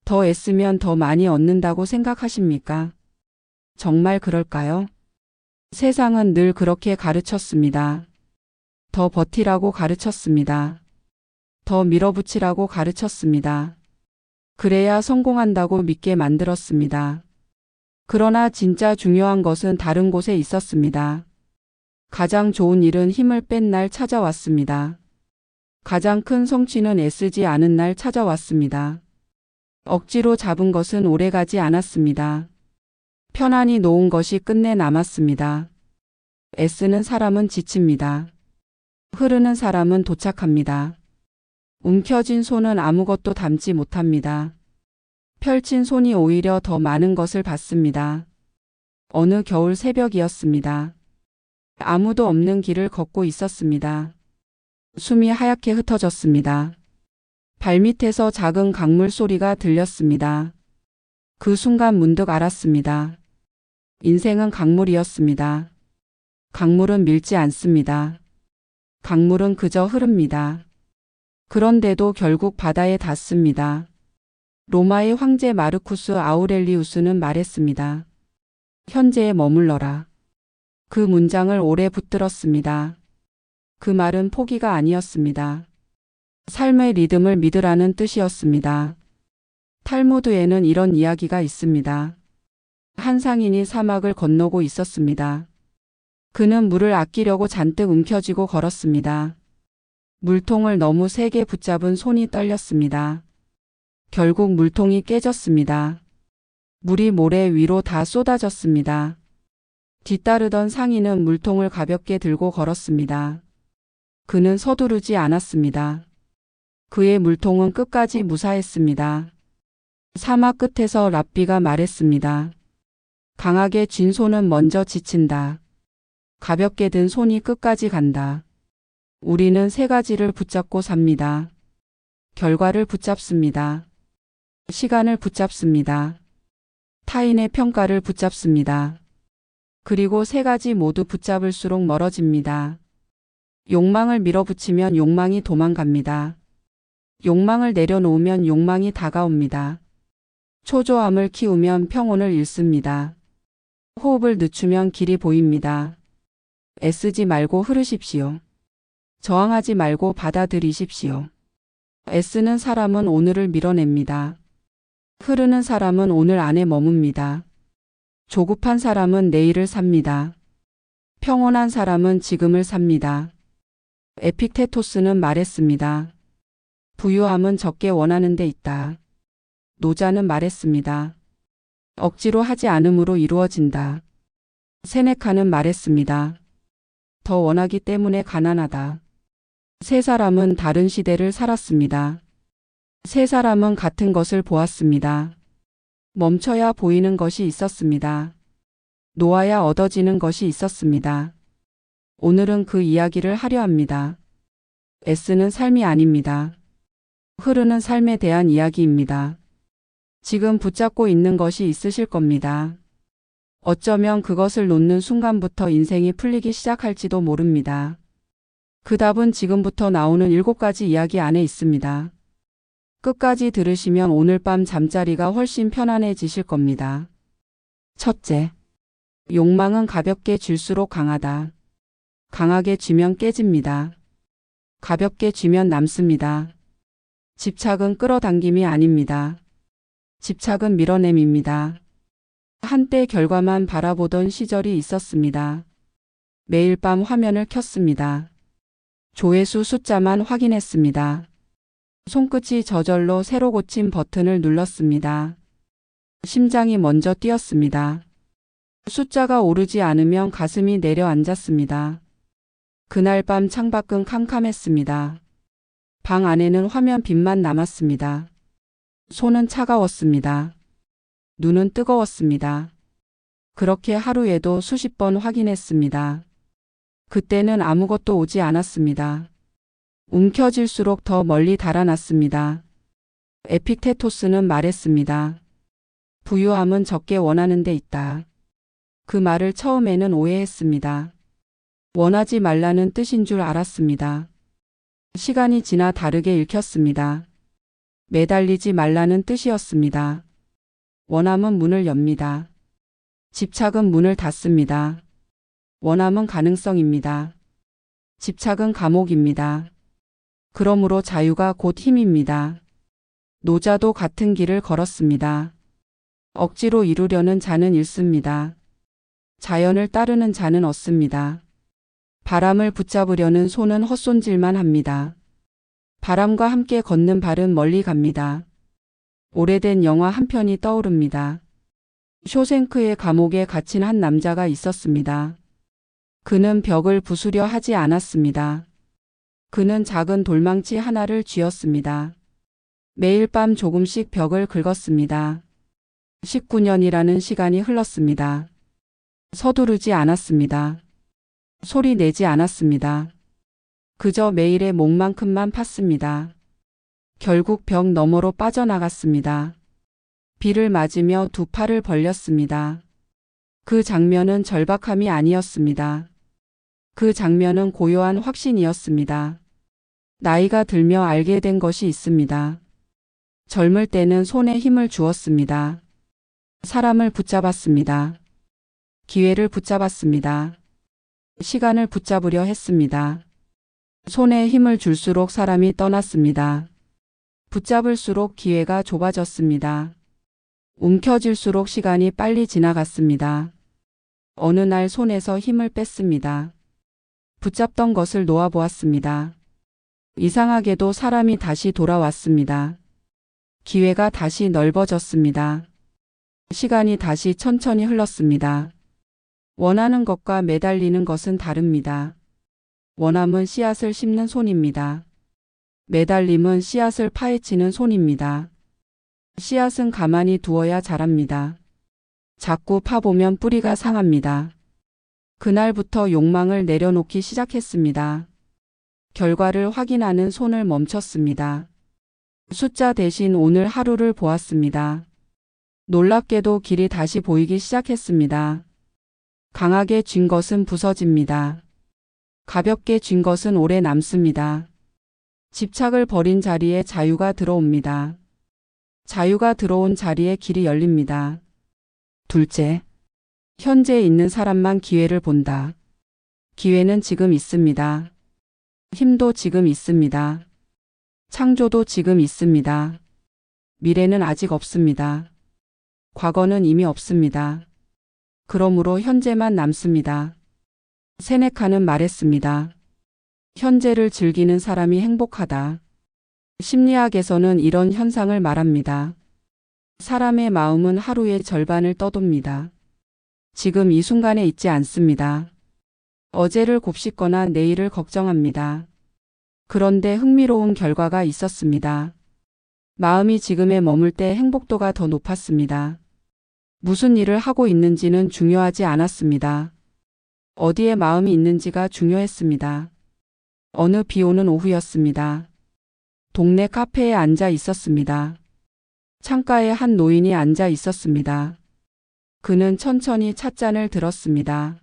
더 애쓰면 더 많이 얻는다고 생각하십니까? 정말 그럴까요? 세상은 늘 그렇게 가르쳤습니다. 더 버티라고 가르쳤습니다. 더 밀어붙이라고 가르쳤습니다. 그래야 성공한다고 믿게 만들었습니다. 그러나 진짜 중요한 것은 다른 곳에 있었습니다. 가장 좋은 일은 힘을 뺀 날 찾아왔습니다. 가장 큰 성취는 애쓰지 않은 날 찾아왔습니다. 억지로 잡은 것은 오래가지 않았습니다. 편안히 놓은 것이 끝내 남았습니다. 애쓰는 사람은 지칩니다. 흐르는 사람은 도착합니다. 움켜쥔 손은 아무것도 담지 못합니다. 펼친 손이 오히려 더 많은 것을 받습니다. 어느 겨울 새벽이었습니다. 아무도 없는 길을 걷고 있었습니다. 숨이 하얗게 흩어졌습니다. 발밑에서 작은 강물 소리가 들렸습니다. 그 순간 문득 알았습니다. 인생은 강물이었습니다. 강물은 밀지 않습니다. 강물은 그저 흐릅니다. 그런데도 결국 바다에 닿습니다. 로마의 황제 마르쿠스 아우렐리우스는 말했습니다. 현재에 머물러라. 그 문장을 오래 붙들었습니다. 그 말은 포기가 아니었습니다. 삶의 리듬을 믿으라는 뜻이었습니다. 탈무드에는 이런 이야기가 있습니다. 한 상인이 사막을 건너고 있었습니다. 그는 물을 아끼려고 잔뜩 움켜쥐고 걸었습니다. 물통을 너무 세게 붙잡은 손이 떨렸습니다. 결국 물통이 깨졌습니다. 물이 모래 위로 다 쏟아졌습니다. 뒤따르던 상인은 물통을 가볍게 들고 걸었습니다. 그는 서두르지 않았습니다. 그의 물통은 끝까지 무사했습니다. 사막 끝에서 랍비가 말했습니다. 강하게 쥔 손은 먼저 지친다. 가볍게 든 손이 끝까지 간다. 우리는 세 가지를 붙잡고 삽니다. 결과를 붙잡습니다. 시간을 붙잡습니다. 타인의 평가를 붙잡습니다. 그리고 세 가지 모두 붙잡을수록 멀어집니다. 욕망을 밀어붙이면 욕망이 도망갑니다. 욕망을 내려놓으면 욕망이 다가옵니다. 초조함을 키우면 평온을 잃습니다. 호흡을 늦추면 길이 보입니다. 애쓰지 말고 흐르십시오. 저항하지 말고 받아들이십시오. 애쓰는 사람은 오늘을 밀어냅니다. 흐르는 사람은 오늘 안에 머뭅니다. 조급한 사람은 내일을 삽니다. 평온한 사람은 지금을 삽니다. 에픽테토스는 말했습니다. 부유함은 적게 원하는 데 있다. 노자는 말했습니다. 억지로 하지 않음으로 이루어진다. 세네카는 말했습니다. 더 원하기 때문에 가난하다. 세 사람은 다른 시대를 살았습니다. 세 사람은 같은 것을 보았습니다. 멈춰야 보이는 것이 있었습니다. 놓아야 얻어지는 것이 있었습니다. 오늘은 그 이야기를 하려 합니다. 애쓰는 삶이 아닙니다. 흐르는 삶에 대한 이야기입니다. 지금 붙잡고 있는 것이 있으실 겁니다. 어쩌면 그것을 놓는 순간부터 인생이 풀리기 시작할지도 모릅니다. 그 답은 지금부터 나오는 7가지 이야기 안에 있습니다. 끝까지 들으시면 오늘 밤 잠자리가 훨씬 편안해지실 겁니다. 첫째, 욕망은 가볍게 쥘수록 강하다. 강하게 쥐면 깨집니다. 가볍게 쥐면 남습니다. 집착은 끌어당김이 아닙니다. 집착은 밀어냄입니다. 한때 결과만 바라보던 시절이 있었습니다. 매일 밤 화면을 켰습니다. 조회수 숫자만 확인했습니다. 손끝이 저절로 새로 고친 버튼을 눌렀습니다. 심장이 먼저 뛰었습니다. 숫자가 오르지 않으면 가슴이 내려앉았습니다. 그날 밤 창밖은 캄캄했습니다. 방 안에는 화면 빛만 남았습니다. 손은 차가웠습니다. 눈은 뜨거웠습니다. 그렇게 하루에도 수십 번 확인했습니다. 그때는 아무것도 오지 않았습니다. 움켜쥘수록 더 멀리 달아났습니다. 에픽테토스는 말했습니다. 부유함은 적게 원하는 데 있다. 그 말을 처음에는 오해했습니다. 원하지 말라는 뜻인 줄 알았습니다. 시간이 지나 다르게 읽혔습니다. 매달리지 말라는 뜻이었습니다. 원함은 문을 엽니다. 집착은 문을 닫습니다. 원함은 가능성입니다. 집착은 감옥입니다. 그러므로 자유가 곧 힘입니다. 노자도 같은 길을 걸었습니다. 억지로 이루려는 자는 잃습니다. 자연을 따르는 자는 얻습니다. 바람을 붙잡으려는 손은 헛손질만 합니다. 바람과 함께 걷는 발은 멀리 갑니다. 오래된 영화 한 편이 떠오릅니다. 쇼생크의 감옥에 갇힌 한 남자가 있었습니다. 그는 벽을 부수려 하지 않았습니다. 그는 작은 돌망치 하나를 쥐었습니다. 매일 밤 조금씩 벽을 긁었습니다. 19년이라는 시간이 흘렀습니다. 서두르지 않았습니다. 소리 내지 않았습니다. 그저 매일의 목만큼만 팠습니다. 결국 벽 너머로 빠져나갔습니다. 비를 맞으며 두 팔을 벌렸습니다. 그 장면은 절박함이 아니었습니다. 그 장면은 고요한 확신이었습니다. 나이가 들며 알게 된 것이 있습니다. 젊을 때는 손에 힘을 주었습니다. 사람을 붙잡았습니다. 기회를 붙잡았습니다. 시간을 붙잡으려 했습니다. 손에 힘을 줄수록 사람이 떠났습니다. 붙잡을수록 기회가 좁아졌습니다. 움켜쥘수록 시간이 빨리 지나갔습니다. 어느 날 손에서 힘을 뺐습니다. 붙잡던 것을 놓아보았습니다. 이상하게도 사람이 다시 돌아왔습니다. 기회가 다시 넓어졌습니다. 시간이 다시 천천히 흘렀습니다. 원하는 것과 매달리는 것은 다릅니다. 원함은 씨앗을 심는 손입니다. 매달림은 씨앗을 파헤치는 손입니다. 씨앗은 가만히 두어야 자랍니다. 자꾸 파보면 뿌리가 상합니다. 그날부터 욕망을 내려놓기 시작했습니다. 결과를 확인하는 손을 멈췄습니다. 숫자 대신 오늘 하루를 보았습니다. 놀랍게도 길이 다시 보이기 시작했습니다. 강하게 쥔 것은 부서집니다. 가볍게 쥔 것은 오래 남습니다. 집착을 버린 자리에 자유가 들어옵니다. 자유가 들어온 자리에 길이 열립니다. 둘째, 현재에 있는 사람만 기회를 본다. 기회는 지금 있습니다. 힘도 지금 있습니다. 창조도 지금 있습니다. 미래는 아직 없습니다. 과거는 이미 없습니다. 그러므로 현재만 남습니다. 세네카는 말했습니다. 현재를 즐기는 사람이 행복하다. 심리학에서는 이런 현상을 말합니다. 사람의 마음은 하루의 절반을 떠돕니다. 지금 이 순간에 있지 않습니다. 어제를 곱씹거나 내일을 걱정합니다. 그런데 흥미로운 결과가 있었습니다. 마음이 지금에 머물 때 행복도가 더 높았습니다. 무슨 일을 하고 있는지는 중요하지 않았습니다. 어디에 마음이 있는지가 중요했습니다. 어느 비 오는 오후였습니다. 동네 카페에 앉아 있었습니다. 창가에 한 노인이 앉아 있었습니다. 그는 천천히 찻잔을 들었습니다.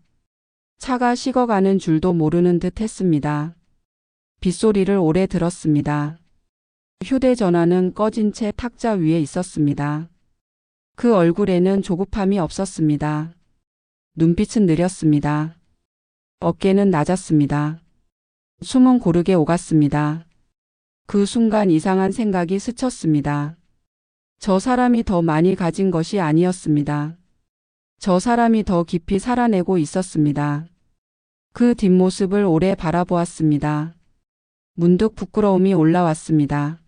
차가 식어가는 줄도 모르는 듯 했습니다. 빗소리를 오래 들었습니다. 휴대전화는 꺼진 채 탁자 위에 있었습니다. 그 얼굴에는 조급함이 없었습니다. 눈빛은 느렸습니다. 어깨는 낮았습니다. 숨은 고르게 오갔습니다. 그 순간 이상한 생각이 스쳤습니다. 저 사람이 더 많이 가진 것이 아니었습니다. 저 사람이 더 깊이 살아내고 있었습니다. 그 뒷모습을 오래 바라보았습니다. 문득 부끄러움이 올라왔습니다.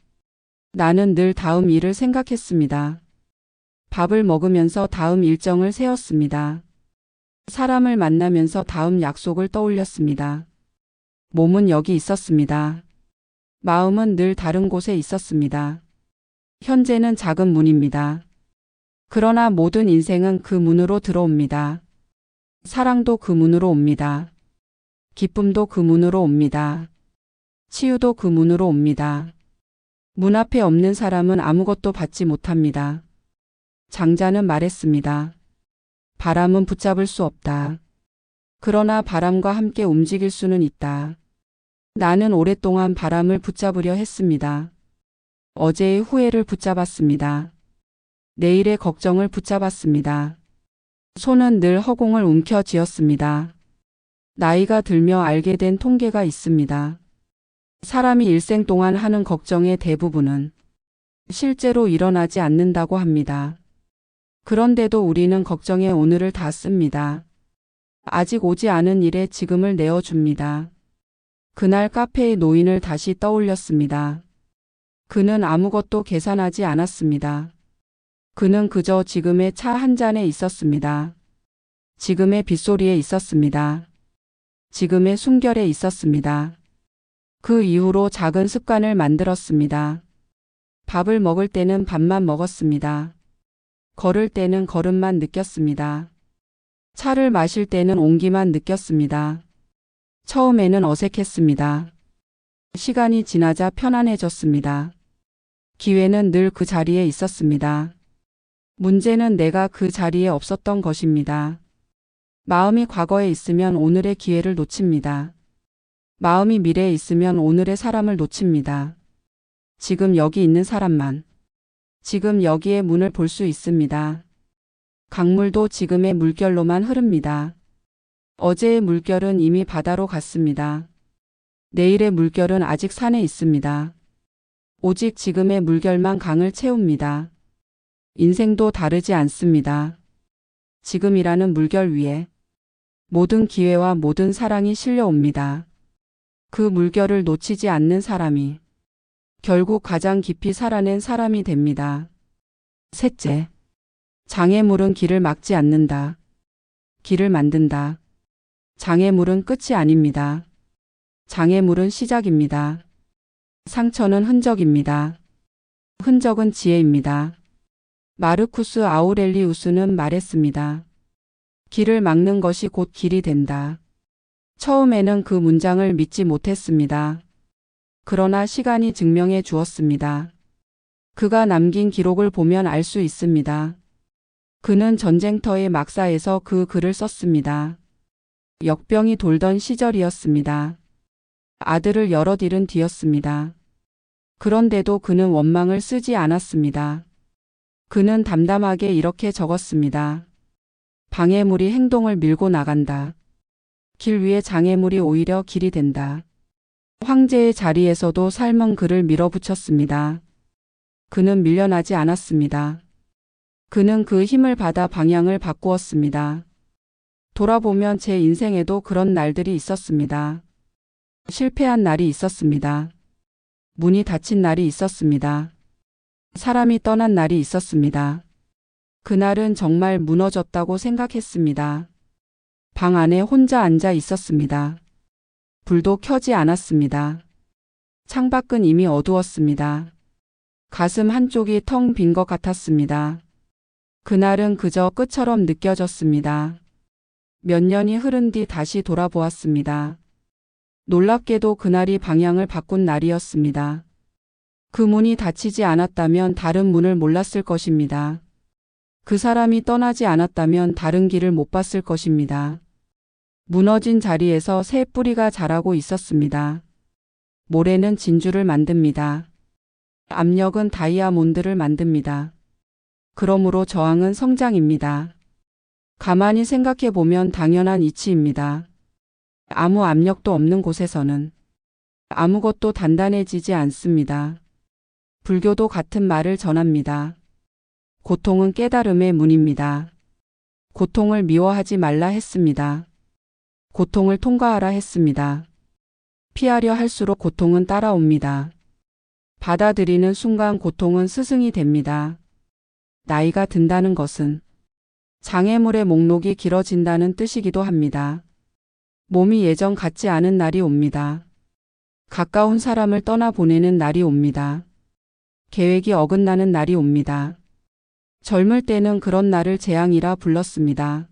나는 늘 다음 일을 생각했습니다. 밥을 먹으면서 다음 일정을 세웠습니다. 사람을 만나면서 다음 약속을 떠올렸습니다. 몸은 여기 있었습니다. 마음은 늘 다른 곳에 있었습니다. 현재는 작은 문입니다. 그러나 모든 인생은 그 문으로 들어옵니다. 사랑도 그 문으로 옵니다. 기쁨도 그 문으로 옵니다. 치유도 그 문으로 옵니다. 문 앞에 없는 사람은 아무것도 받지 못합니다. 장자는 말했습니다. 바람은 붙잡을 수 없다. 그러나 바람과 함께 움직일 수는 있다. 나는 오랫동안 바람을 붙잡으려 했습니다. 어제의 후회를 붙잡았습니다. 내일의 걱정을 붙잡았습니다. 손은 늘 허공을 움켜쥐었습니다. 나이가 들며 알게 된 통계가 있습니다. 사람이 일생 동안 하는 걱정의 대부분은 실제로 일어나지 않는다고 합니다. 그런데도 우리는 걱정에 오늘을 다 씁니다. 아직 오지 않은 일에 지금을 내어줍니다. 그날 카페의 노인을 다시 떠올렸습니다. 그는 아무것도 계산하지 않았습니다. 그는 그저 지금의 차 한 잔에 있었습니다. 지금의 빗소리에 있었습니다. 지금의 숨결에 있었습니다. 그 이후로 작은 습관을 만들었습니다. 밥을 먹을 때는 밥만 먹었습니다. 걸을 때는 걸음만 느꼈습니다. 차를 마실 때는 온기만 느꼈습니다. 처음에는 어색했습니다. 시간이 지나자 편안해졌습니다. 기회는 늘 그 자리에 있었습니다. 문제는 내가 그 자리에 없었던 것입니다. 마음이 과거에 있으면 오늘의 기회를 놓칩니다. 마음이 미래에 있으면 오늘의 사람을 놓칩니다. 지금 여기 있는 사람만, 지금 여기에 문을 볼 수 있습니다. 강물도 지금의 물결로만 흐릅니다. 어제의 물결은 이미 바다로 갔습니다. 내일의 물결은 아직 산에 있습니다. 오직 지금의 물결만 강을 채웁니다. 인생도 다르지 않습니다. 지금이라는 물결 위에 모든 기회와 모든 사랑이 실려옵니다. 그 물결을 놓치지 않는 사람이 결국 가장 깊이 살아낸 사람이 됩니다. 셋째, 장애물은 길을 막지 않는다. 길을 만든다. 장애물은 끝이 아닙니다. 장애물은 시작입니다. 상처는 흔적입니다. 흔적은 지혜입니다. 마르쿠스 아우렐리우스는 말했습니다. 길을 막는 것이 곧 길이 된다. 처음에는 그 문장을 믿지 못했습니다. 그러나 시간이 증명해 주었습니다. 그가 남긴 기록을 보면 알 수 있습니다. 그는 전쟁터의 막사에서 그 글을 썼습니다. 역병이 돌던 시절이었습니다. 아들을 여럿 잃은 뒤였습니다. 그런데도 그는 원망을 쓰지 않았습니다. 그는 담담하게 이렇게 적었습니다. 방해물이 행동을 밀고 나간다. 길 위에 장애물이 오히려 길이 된다. 황제의 자리에서도 삶은 그를 밀어붙였습니다. 그는 밀려나지 않았습니다. 그는 그 힘을 받아 방향을 바꾸었습니다. 돌아보면 제 인생에도 그런 날들이 있었습니다. 실패한 날이 있었습니다. 문이 닫힌 날이 있었습니다. 사람이 떠난 날이 있었습니다. 그날은 정말 무너졌다고 생각했습니다. 방 안에 혼자 앉아 있었습니다. 불도 켜지 않았습니다. 창밖은 이미 어두웠습니다. 가슴 한쪽이 텅 빈 것 같았습니다. 그날은 그저 끝처럼 느껴졌습니다. 몇 년이 흐른 뒤 다시 돌아보았습니다. 놀랍게도 그날이 방향을 바꾼 날이었습니다. 그 문이 닫히지 않았다면 다른 문을 몰랐을 것입니다. 그 사람이 떠나지 않았다면 다른 길을 못 봤을 것입니다. 무너진 자리에서 새 뿌리가 자라고 있었습니다. 모래는 진주를 만듭니다. 압력은 다이아몬드를 만듭니다. 그러므로 저항은 성장입니다. 가만히 생각해 보면 당연한 이치입니다. 아무 압력도 없는 곳에서는 아무것도 단단해지지 않습니다. 불교도 같은 말을 전합니다. 고통은 깨달음의 문입니다. 고통을 미워하지 말라 했습니다. 고통을 통과하라 했습니다. 피하려 할수록 고통은 따라옵니다. 받아들이는 순간 고통은 스승이 됩니다. 나이가 든다는 것은 장애물의 목록이 길어진다는 뜻이기도 합니다. 몸이 예전 같지 않은 날이 옵니다. 가까운 사람을 떠나보내는 날이 옵니다. 계획이 어긋나는 날이 옵니다. 젊을 때는 그런 날을 재앙이라 불렀습니다.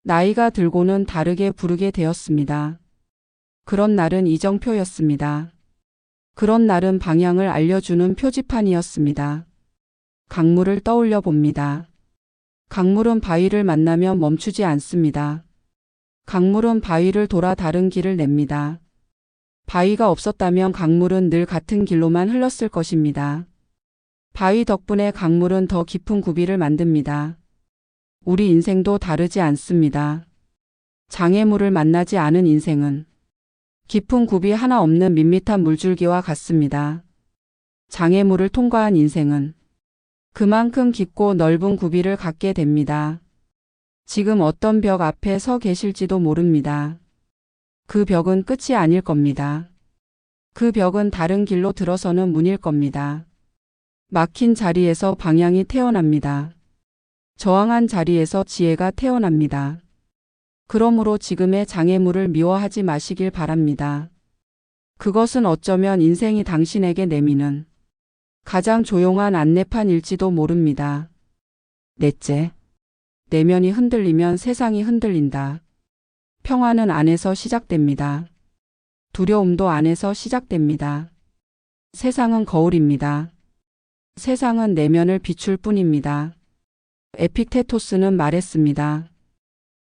나이가 들고는 다르게 부르게 되었습니다. 그런 날은 이정표였습니다. 그런 날은 방향을 알려주는 표지판이었습니다. 강물을 떠올려 봅니다. 강물은 바위를 만나면 멈추지 않습니다. 강물은 바위를 돌아 다른 길을 냅니다. 바위가 없었다면 강물은 늘 같은 길로만 흘렀을 것입니다. 바위 덕분에 강물은 더 깊은 굽이를 만듭니다. 우리 인생도 다르지 않습니다. 장애물을 만나지 않은 인생은 깊은 굽이 하나 없는 밋밋한 물줄기와 같습니다. 장애물을 통과한 인생은 그만큼 깊고 넓은 굽이를 갖게 됩니다. 지금 어떤 벽 앞에 서 계실지도 모릅니다. 그 벽은 끝이 아닐 겁니다. 그 벽은 다른 길로 들어서는 문일 겁니다. 막힌 자리에서 방향이 태어납니다. 저항한 자리에서 지혜가 태어납니다. 그러므로 지금의 장애물을 미워하지 마시길 바랍니다. 그것은 어쩌면 인생이 당신에게 내미는 가장 조용한 안내판일지도 모릅니다. 넷째, 내면이 흔들리면 세상이 흔들린다. 평화는 안에서 시작됩니다. 두려움도 안에서 시작됩니다. 세상은 거울입니다. 세상은 내면을 비출 뿐입니다. 에픽테토스는 말했습니다.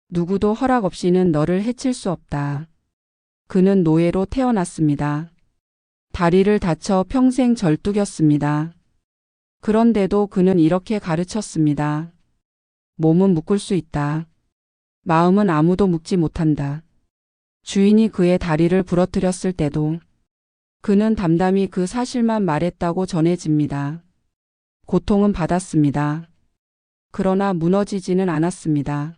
누구도 허락 없이는 너를 해칠 수 없다. 그는 노예로 태어났습니다. 다리를 다쳐 평생 절뚝였습니다. 그런데도 그는 이렇게 가르쳤습니다. 몸은 묶을 수 있다. 마음은 아무도 묶지 못한다. 주인이 그의 다리를 부러뜨렸을 때도 그는 담담히 그 사실만 말했다고 전해집니다. 고통은 받았습니다. 그러나 무너지지는 않았습니다.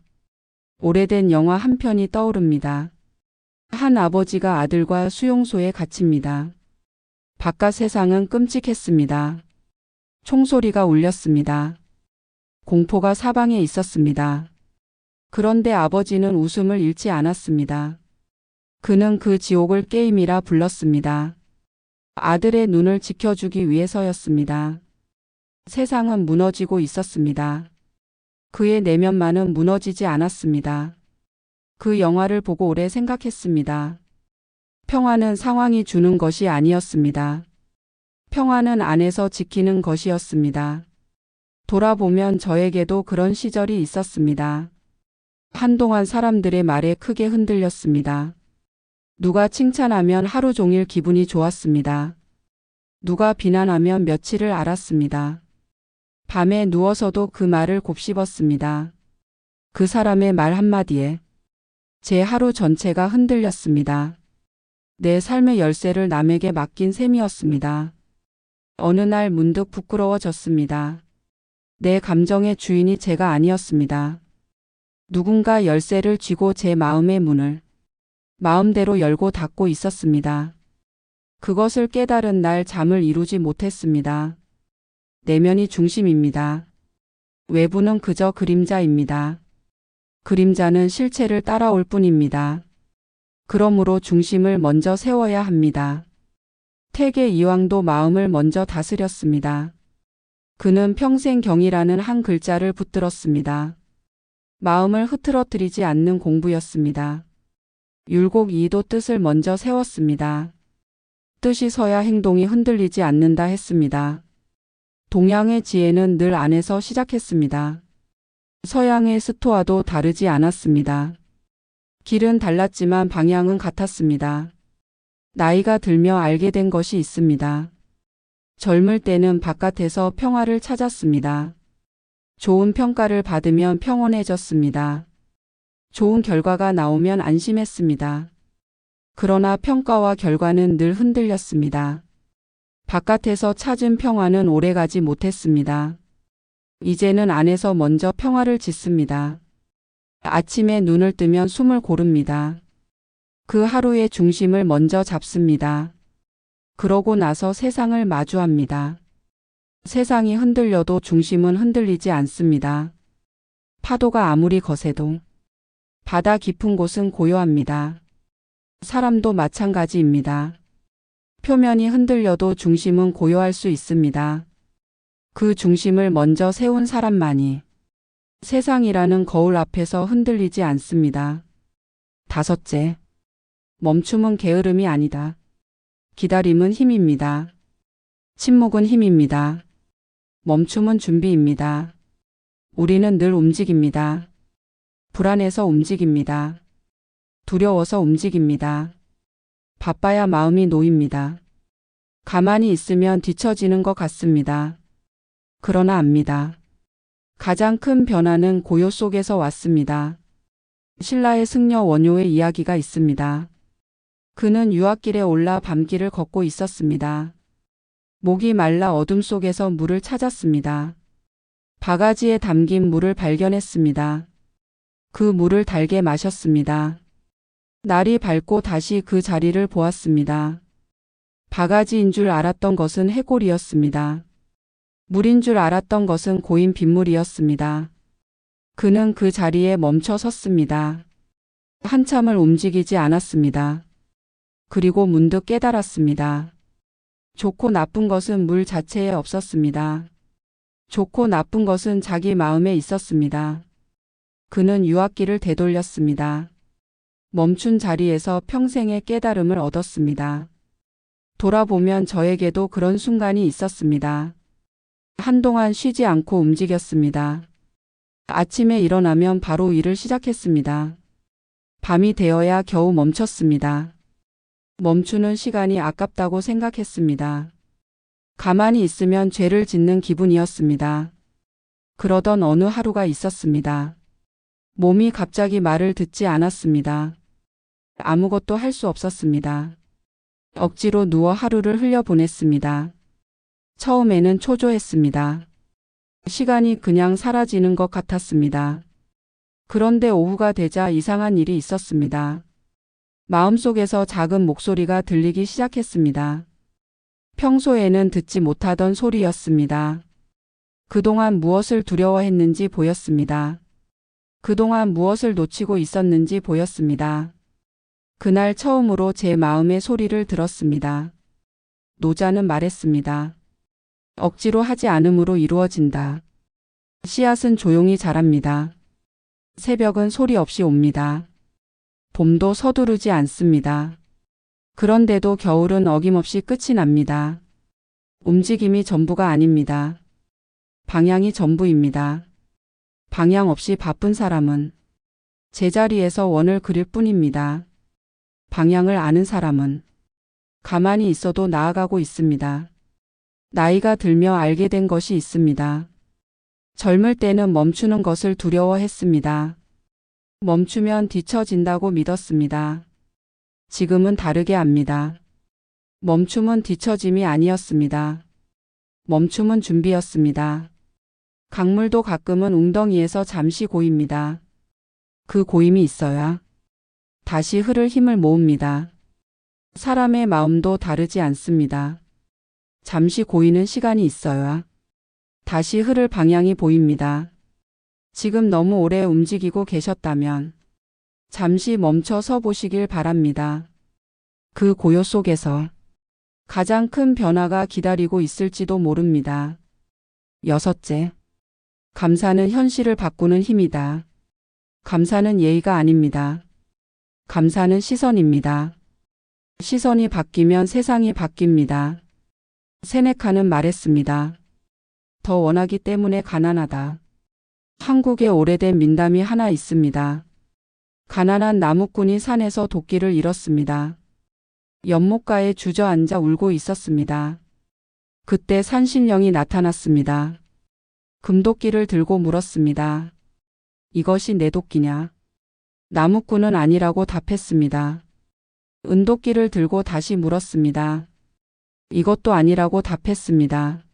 오래된 영화 한 편이 떠오릅니다. 한 아버지가 아들과 수용소에 갇힙니다. 바깥 세상은 끔찍했습니다. 총소리가 울렸습니다. 공포가 사방에 있었습니다. 그런데 아버지는 웃음을 잃지 않았습니다. 그는 그 지옥을 게임이라 불렀습니다. 아들의 눈을 지켜주기 위해서였습니다. 세상은 무너지고 있었습니다. 그의 내면만은 무너지지 않았습니다. 그 영화를 보고 오래 생각했습니다. 평화는 상황이 주는 것이 아니었습니다. 평화는 안에서 지키는 것이었습니다. 돌아보면 저에게도 그런 시절이 있었습니다. 한동안 사람들의 말에 크게 흔들렸습니다. 누가 칭찬하면 하루 종일 기분이 좋았습니다. 누가 비난하면 며칠을 앓았습니다. 밤에 누워서도 그 말을 곱씹었습니다. 그 사람의 말 한마디에 제 하루 전체가 흔들렸습니다. 내 삶의 열쇠를 남에게 맡긴 셈이었습니다. 어느 날 문득 부끄러워졌습니다. 내 감정의 주인이 제가 아니었습니다. 누군가 열쇠를 쥐고 제 마음의 문을 마음대로 열고 닫고 있었습니다. 그것을 깨달은 날 잠을 이루지 못했습니다. 내면이 중심입니다. 외부는 그저 그림자입니다. 그림자는 실체를 따라올 뿐입니다. 그러므로 중심을 먼저 세워야 합니다. 태계 이황도 마음을 먼저 다스렸습니다. 그는 평생경이라는 한 글자를 붙들었습니다. 마음을 흐트러뜨리지 않는 공부였습니다. 율곡이도 뜻을 먼저 세웠습니다. 뜻이 서야 행동이 흔들리지 않는다 했습니다. 동양의 지혜는 늘 안에서 시작했습니다. 서양의 스토아도 다르지 않았습니다. 길은 달랐지만 방향은 같았습니다. 나이가 들며 알게 된 것이 있습니다. 젊을 때는 바깥에서 평화를 찾았습니다. 좋은 평가를 받으면 평온해졌습니다. 좋은 결과가 나오면 안심했습니다. 그러나 평가와 결과는 늘 흔들렸습니다. 바깥에서 찾은 평화는 오래가지 못했습니다. 이제는 안에서 먼저 평화를 짓습니다. 아침에 눈을 뜨면 숨을 고릅니다. 그 하루의 중심을 먼저 잡습니다. 그러고 나서 세상을 마주합니다. 세상이 흔들려도 중심은 흔들리지 않습니다. 파도가 아무리 거세도 바다 깊은 곳은 고요합니다. 사람도 마찬가지입니다. 표면이 흔들려도 중심은 고요할 수 있습니다. 그 중심을 먼저 세운 사람만이 세상이라는 거울 앞에서 흔들리지 않습니다. 다섯째, 멈춤은 게으름이 아니다. 기다림은 힘입니다. 침묵은 힘입니다. 멈춤은 준비입니다. 우리는 늘 움직입니다. 불안해서 움직입니다. 두려워서 움직입니다. 바빠야 마음이 놓입니다. 가만히 있으면 뒤처지는 것 같습니다. 그러나 압니다. 가장 큰 변화는 고요 속에서 왔습니다. 신라의 승려 원효의 이야기가 있습니다. 그는 유학길에 올라 밤길을 걷고 있었습니다. 목이 말라 어둠 속에서 물을 찾았습니다. 바가지에 담긴 물을 발견했습니다. 그 물을 달게 마셨습니다. 날이 밝고 다시 그 자리를 보았습니다. 바가지인 줄 알았던 것은 해골이었습니다. 물인 줄 알았던 것은 고인 빗물이었습니다. 그는 그 자리에 멈춰 섰습니다. 한참을 움직이지 않았습니다. 그리고 문득 깨달았습니다. 좋고 나쁜 것은 물 자체에 없었습니다. 좋고 나쁜 것은 자기 마음에 있었습니다. 그는 유학길을 되돌렸습니다. 멈춘 자리에서 평생의 깨달음을 얻었습니다. 돌아보면 저에게도 그런 순간이 있었습니다. 한동안 쉬지 않고 움직였습니다. 아침에 일어나면 바로 일을 시작했습니다. 밤이 되어야 겨우 멈췄습니다. 멈추는 시간이 아깝다고 생각했습니다. 가만히 있으면 죄를 짓는 기분이었습니다. 그러던 어느 하루가 있었습니다. 몸이 갑자기 말을 듣지 않았습니다. 아무것도 할 수 없었습니다. 억지로 누워 하루를 흘려보냈습니다. 처음에는 초조했습니다. 시간이 그냥 사라지는 것 같았습니다. 그런데 오후가 되자 이상한 일이 있었습니다. 마음속에서 작은 목소리가 들리기 시작했습니다. 평소에는 듣지 못하던 소리였습니다. 그동안 무엇을 두려워했는지 보였습니다. 그동안 무엇을 놓치고 있었는지 보였습니다. 그날 처음으로 제 마음의 소리를 들었습니다. 노자는 말했습니다. 억지로 하지 않음으로 이루어진다. 씨앗은 조용히 자랍니다. 새벽은 소리 없이 옵니다. 봄도 서두르지 않습니다. 그런데도 겨울은 어김없이 끝이 납니다. 움직임이 전부가 아닙니다. 방향이 전부입니다. 방향 없이 바쁜 사람은 제자리에서 원을 그릴 뿐입니다. 방향을 아는 사람은 가만히 있어도 나아가고 있습니다. 나이가 들며 알게 된 것이 있습니다. 젊을 때는 멈추는 것을 두려워했습니다. 멈추면 뒤처진다고 믿었습니다. 지금은 다르게 압니다. 멈춤은 뒤처짐이 아니었습니다. 멈춤은 준비였습니다. 강물도 가끔은 웅덩이에서 잠시 고입니다. 그 고임이 있어야 다시 흐를 힘을 모읍니다. 사람의 마음도 다르지 않습니다. 잠시 고이는 시간이 있어야 다시 흐를 방향이 보입니다. 지금 너무 오래 움직이고 계셨다면 잠시 멈춰 서 보시길 바랍니다. 그 고요 속에서 가장 큰 변화가 기다리고 있을지도 모릅니다. 여섯째, 감사는 현실을 바꾸는 힘이다. 감사는 예의가 아닙니다. 감사는 시선입니다. 시선이 바뀌면 세상이 바뀝니다. 세네카는 말했습니다. 더 원하기 때문에 가난하다. 한국에 오래된 민담이 하나 있습니다. 가난한 나무꾼이 산에서 도끼를 잃었습니다. 연못가에 주저앉아 울고 있었습니다. 그때 산신령이 나타났습니다. 금도끼를 들고 물었습니다. 이것이 내 도끼냐? 나무꾼은 아니라고 답했습니다. 은도끼를 들고 다시 물었습니다. 이것도 아니라고 답했습니다.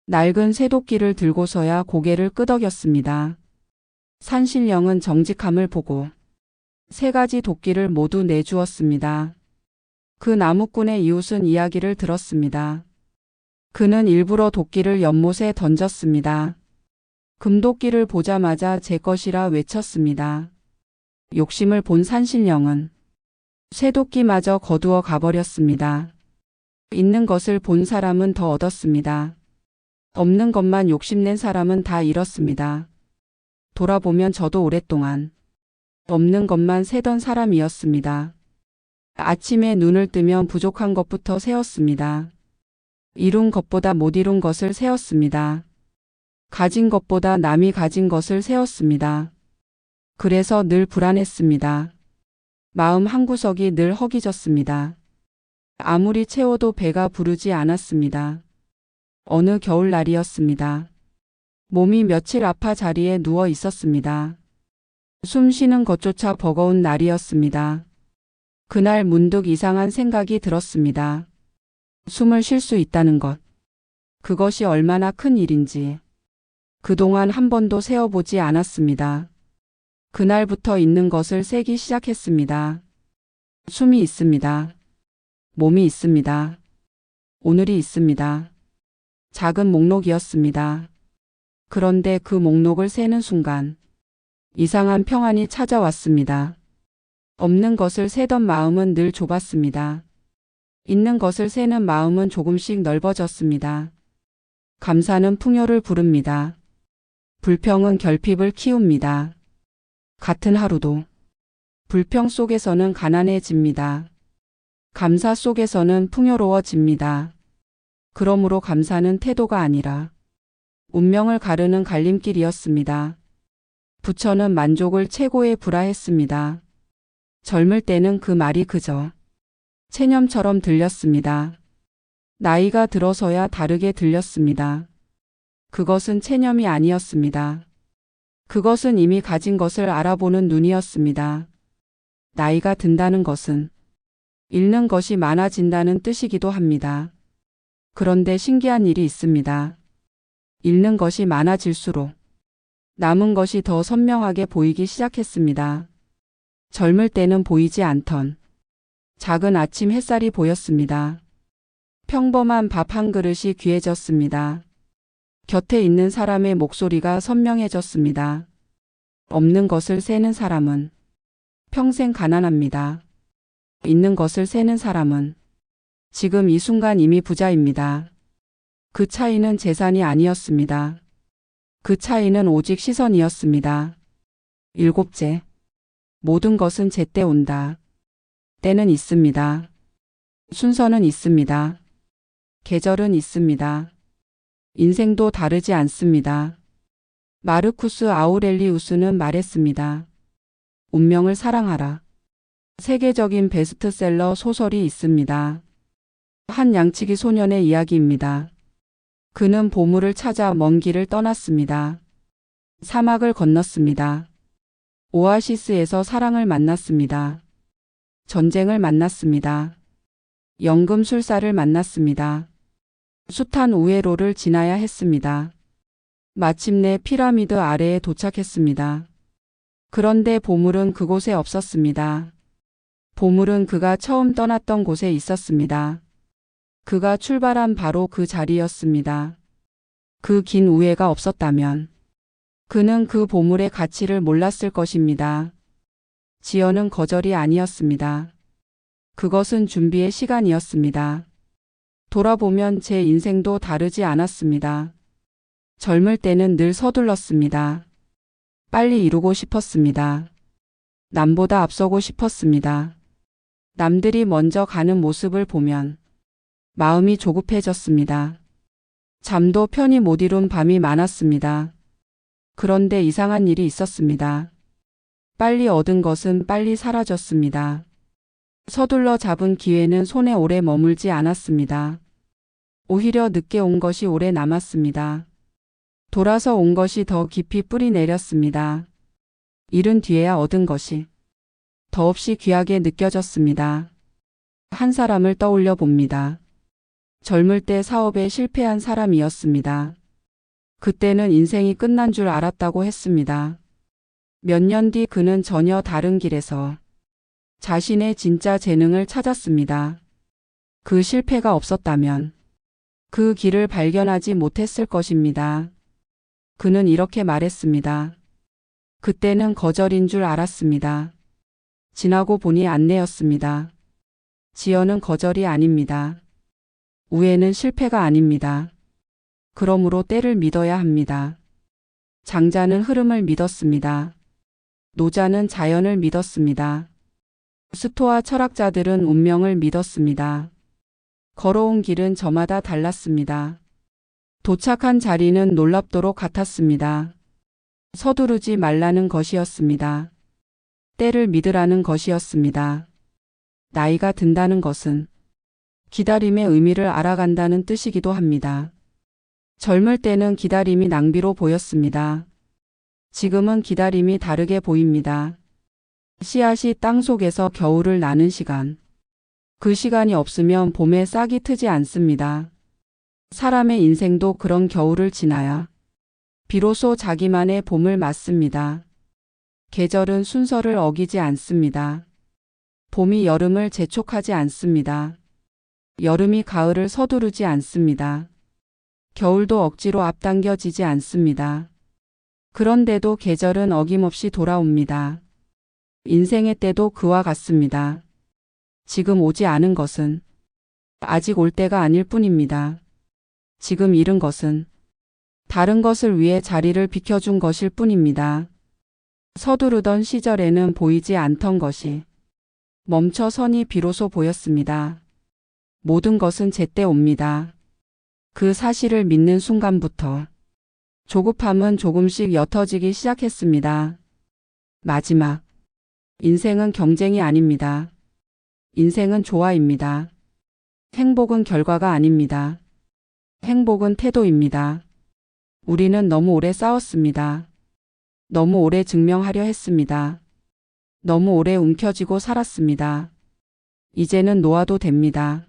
낡은 쇠도끼를 들고서야 고개를 끄덕였습니다. 산신령은 정직함을 보고 세 가지 도끼를 모두 내주었습니다. 그 나무꾼의 이웃은 이야기를 들었습니다. 그는 일부러 도끼를 연못에 던졌습니다. 금도끼를 보자마자 제 것이라 외쳤습니다. 욕심을 본 산신령은 쇠도끼마저 거두어 가버렸습니다. 있는 것을 본 사람은 더 얻었습니다. 없는 것만 욕심낸 사람은 다 잃었습니다. 돌아보면 저도 오랫동안 없는 것만 세던 사람이었습니다. 아침에 눈을 뜨면 부족한 것부터 세었습니다. 이룬 것보다 못 이룬 것을 세었습니다. 가진 것보다 남이 가진 것을 세웠습니다. 그래서 늘 불안했습니다. 마음 한구석이 늘 허기졌습니다. 아무리 채워도 배가 부르지 않았습니다. 어느 겨울날이었습니다. 몸이 며칠 아파 자리에 누워 있었습니다. 숨 쉬는 것조차 버거운 날이었습니다. 그날 문득 이상한 생각이 들었습니다. 숨을 쉴 수 있다는 것. 그것이 얼마나 큰 일인지. 그동안 한 번도 세어보지 않았습니다. 그날부터 있는 것을 세기 시작했습니다. 숨이 있습니다. 몸이 있습니다. 오늘이 있습니다. 작은 목록이었습니다. 그런데 그 목록을 세는 순간 이상한 평안이 찾아왔습니다. 없는 것을 세던 마음은 늘 좁았습니다. 있는 것을 세는 마음은 조금씩 넓어졌습니다. 감사는 풍요를 부릅니다. 불평은 결핍을 키웁니다. 같은 하루도 불평 속에서는 가난해집니다. 감사 속에서는 풍요로워집니다. 그러므로 감사는 태도가 아니라 운명을 가르는 갈림길이었습니다. 부처는 만족을 최고에 불화했습니다. 젊을 때는 그 말이 그저 체념처럼 들렸습니다. 나이가 들어서야 다르게 들렸습니다. 그것은 체념이 아니었습니다. 그것은 이미 가진 것을 알아보는 눈이었습니다. 나이가 든다는 것은 잃는 것이 많아진다는 뜻이기도 합니다. 그런데 신기한 일이 있습니다. 잃는 것이 많아질수록 남은 것이 더 선명하게 보이기 시작했습니다. 젊을 때는 보이지 않던 작은 아침 햇살이 보였습니다. 평범한 밥 한 그릇이 귀해졌습니다. 곁에 있는 사람의 목소리가 선명해졌습니다. 없는 것을 세는 사람은 평생 가난합니다. 있는 것을 세는 사람은 지금 이 순간 이미 부자입니다. 그 차이는 재산이 아니었습니다. 그 차이는 오직 시선이었습니다. 일곱째, 모든 것은 제때 온다. 때는 있습니다. 순서는 있습니다. 계절은 있습니다. 인생도 다르지 않습니다. 마르쿠스 아우렐리우스는 말했습니다. 운명을 사랑하라. 세계적인 베스트셀러 소설이 있습니다. 한 양치기 소년의 이야기입니다. 그는 보물을 찾아 먼 길을 떠났습니다. 사막을 건넜습니다. 오아시스에서 사랑을 만났습니다. 전쟁을 만났습니다. 연금술사를 만났습니다. 숱한 우회로를 지나야 했습니다. 마침내 피라미드 아래에 도착했습니다. 그런데 보물은 그곳에 없었습니다. 보물은 그가 처음 떠났던 곳에 있었습니다. 그가 출발한 바로 그 자리였습니다. 그 긴 우회가 없었다면 그는 그 보물의 가치를 몰랐을 것입니다. 지연은 거절이 아니었습니다. 그것은 준비의 시간이었습니다. 돌아보면 제 인생도 다르지 않았습니다. 젊을 때는 늘 서둘렀습니다. 빨리 이루고 싶었습니다. 남보다 앞서고 싶었습니다. 남들이 먼저 가는 모습을 보면 마음이 조급해졌습니다. 잠도 편히 못 이룬 밤이 많았습니다. 그런데 이상한 일이 있었습니다. 빨리 얻은 것은 빨리 사라졌습니다. 서둘러 잡은 기회는 손에 오래 머물지 않았습니다. 오히려 늦게 온 것이 오래 남았습니다. 돌아서 온 것이 더 깊이 뿌리 내렸습니다. 잃은 뒤에야 얻은 것이 더없이 귀하게 느껴졌습니다. 한 사람을 떠올려 봅니다. 젊을 때 사업에 실패한 사람이었습니다. 그때는 인생이 끝난 줄 알았다고 했습니다. 몇 년 뒤 그는 전혀 다른 길에서 자신의 진짜 재능을 찾았습니다. 그 실패가 없었다면 그 길을 발견하지 못했을 것입니다. 그는 이렇게 말했습니다. 그때는 거절인 줄 알았습니다. 지나고 보니 안내였습니다. 지연은 거절이 아닙니다. 우회는 실패가 아닙니다. 그러므로 때를 믿어야 합니다. 장자는 흐름을 믿었습니다. 노자는 자연을 믿었습니다. 스토아 철학자들은 운명을 믿었습니다. 걸어온 길은 저마다 달랐습니다. 도착한 자리는 놀랍도록 같았습니다. 서두르지 말라는 것이었습니다. 때를 믿으라는 것이었습니다. 나이가 든다는 것은 기다림의 의미를 알아간다는 뜻이기도 합니다. 젊을 때는 기다림이 낭비로 보였습니다. 지금은 기다림이 다르게 보입니다. 씨앗이 땅 속에서 겨울을 나는 시간. 그 시간이 없으면 봄에 싹이 트지 않습니다. 사람의 인생도 그런 겨울을 지나야 비로소 자기만의 봄을 맞습니다. 계절은 순서를 어기지 않습니다. 봄이 여름을 재촉하지 않습니다. 여름이 가을을 서두르지 않습니다. 겨울도 억지로 앞당겨지지 않습니다. 그런데도 계절은 어김없이 돌아옵니다. 인생의 때도 그와 같습니다. 지금 오지 않은 것은 아직 올 때가 아닐 뿐입니다. 지금 잃은 것은 다른 것을 위해 자리를 비켜준 것일 뿐입니다. 서두르던 시절에는 보이지 않던 것이 멈춰서니 비로소 보였습니다. 모든 것은 제때 옵니다. 그 사실을 믿는 순간부터 조급함은 조금씩 옅어지기 시작했습니다. 마지막. 인생은 경쟁이 아닙니다. 인생은 조화입니다. 행복은 결과가 아닙니다. 행복은 태도입니다. 우리는 너무 오래 싸웠습니다. 너무 오래 증명하려 했습니다. 너무 오래 움켜쥐고 살았습니다. 이제는 놓아도 됩니다.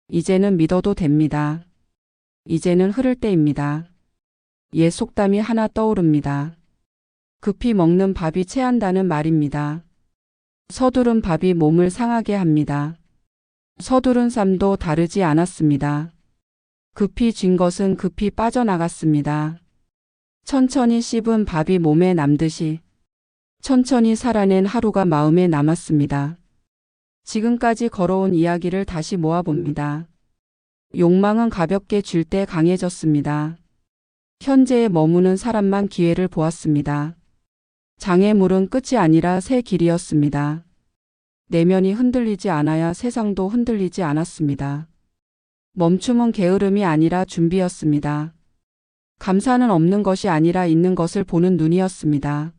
이제는 믿어도 됩니다. 이제는 흐를 때입니다. 옛 속담이 하나 떠오릅니다. 급히 먹는 밥이 체한다는 말입니다. 서두른 밥이 몸을 상하게 합니다. 서두른 쌈도 다르지 않았습니다. 급히 쥔 것은 급히 빠져나갔습니다. 천천히 씹은 밥이 몸에 남듯이 천천히 살아낸 하루가 마음에 남았습니다. 지금까지 걸어온 이야기를 다시 모아봅니다. 욕망은 가볍게 쥘 때 강해졌습니다. 현재에 머무는 사람만 기회를 보았습니다. 장애물은 끝이 아니라 새 길이었습니다. 내면이 흔들리지 않아야 세상도 흔들리지 않았습니다. 멈춤은 게으름이 아니라 준비였습니다. 감사는 없는 것이 아니라 있는 것을 보는 눈이었습니다.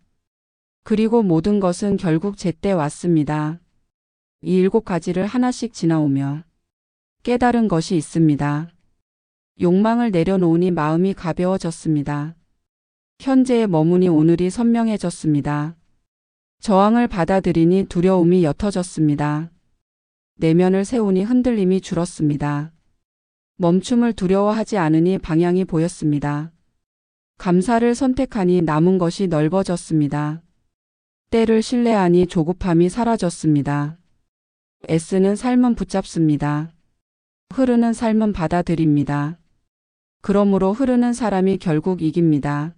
그리고 모든 것은 결국 제때 왔습니다. 이 7가지를 하나씩 지나오며 깨달은 것이 있습니다. 욕망을 내려놓으니 마음이 가벼워졌습니다. 현재에 머무니 오늘이 선명해졌습니다. 저항을 받아들이니 두려움이 옅어졌습니다. 내면을 세우니 흔들림이 줄었습니다. 멈춤을 두려워하지 않으니 방향이 보였습니다. 감사를 선택하니 남은 것이 넓어졌습니다. 때를 신뢰하니 조급함이 사라졌습니다. 애쓰는 삶은 붙잡습니다. 흐르는 삶은 받아들입니다. 그러므로 흐르는 사람이 결국 이깁니다.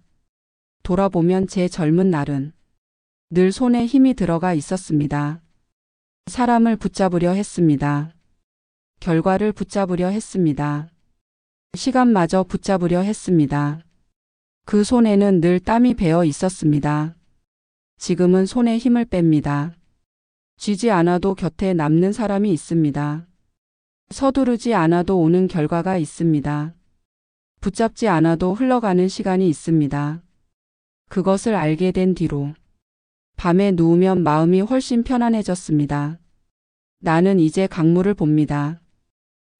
돌아보면 제 젊은 날은 늘 손에 힘이 들어가 있었습니다. 사람을 붙잡으려 했습니다. 결과를 붙잡으려 했습니다. 시간마저 붙잡으려 했습니다. 그 손에는 늘 땀이 배어 있었습니다. 지금은 손에 힘을 뺍니다. 쥐지 않아도 곁에 남는 사람이 있습니다. 서두르지 않아도 오는 결과가 있습니다. 붙잡지 않아도 흘러가는 시간이 있습니다. 그것을 알게 된 뒤로 밤에 누우면 마음이 훨씬 편안해졌습니다. 나는 이제 강물을 봅니다.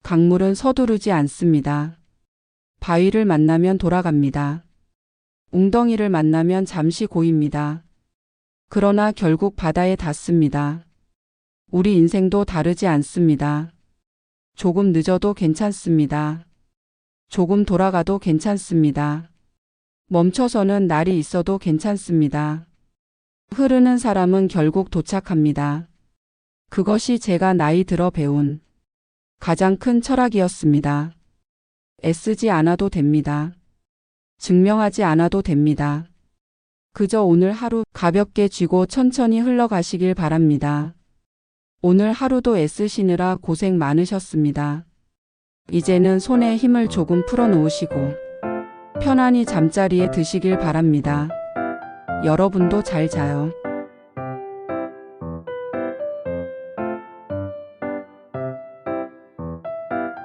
강물은 서두르지 않습니다. 바위를 만나면 돌아갑니다. 웅덩이를 만나면 잠시 고입니다. 그러나 결국 바다에 닿습니다. 우리 인생도 다르지 않습니다. 조금 늦어도 괜찮습니다. 조금 돌아가도 괜찮습니다. 멈춰서는 날이 있어도 괜찮습니다. 흐르는 사람은 결국 도착합니다. 그것이 제가 나이 들어 배운 가장 큰 철학이었습니다. 애쓰지 않아도 됩니다. 증명하지 않아도 됩니다. 그저 오늘 하루 가볍게 쥐고 천천히 흘러가시길 바랍니다. 오늘 하루도 애쓰시느라 고생 많으셨습니다. 이제는 손에 힘을 조금 풀어놓으시고 편안히 잠자리에 드시길 바랍니다. 여러분도 잘 자요.